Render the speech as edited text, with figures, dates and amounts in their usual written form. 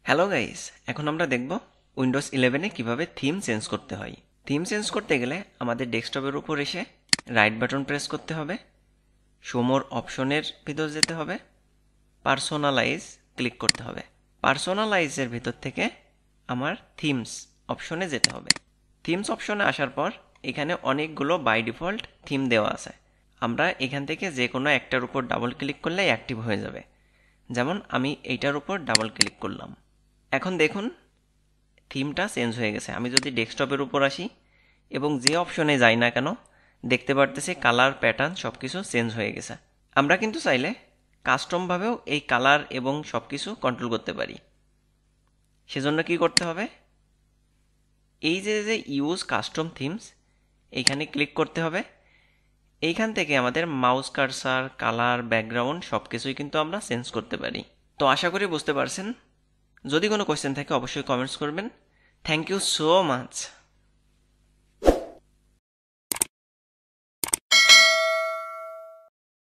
Hello guys, এখন আমরা দেখব উইন্ডোজ 11-এ কীভাবে থিম চেঞ্জ করতে হয়। থিম চেঞ্জ করতে গেলে আমাদের ডেস্কটপের উপর এসে রাইট বাটন প্রেস করতে হবে, শো মোর অপশনের ভিতর যেতে হবে, পার্সোনালাইজ ক্লিক করতে হবে। পার্সোনালাইজের ভিতর থেকে আমার থিমস অপশনে যেতে হবে। থিমস অপশনে আসার পর এখানে অনেকগুলো বাই ডিফল্ট থিম দেওয়া আছে। আমরা এখান থেকে যে কোনো একটার উপর ডাবল ক্লিক করলে অ্যাক্টিভ হয়ে যাবে। যেমন আমি এইটার উপর ডাবল ক্লিক করলাম। এখন দেখুন থিমটা চেঞ্জ হয়ে গেছে। আমি যদি ডেস্কটপের উপর আসি এবং যে অপশনে যাই না কেন, দেখতে পারতেছি কালার প্যাটার্ন সব কিছু চেঞ্জ হয়ে গেছে। আমরা কিন্তু চাইলে কাস্টমভাবেও এই কালার এবং সব কিছু কন্ট্রোল করতে পারি। সেজন্য কি করতে হবে, এই যে ইউজ কাস্টম থিমস এইখানে ক্লিক করতে হবে। এইখান থেকে আমাদের মাউস কার্সার, কালার, ব্যাকগ্রাউন্ড সব কিছুই কিন্তু আমরা চেঞ্জ করতে পারি। তো আশা করি বুঝতে পারছেন। যদি কোনো কোয়েশ্চেন থাকে অবশ্যই কমেন্টস করবেন। Thank you so much.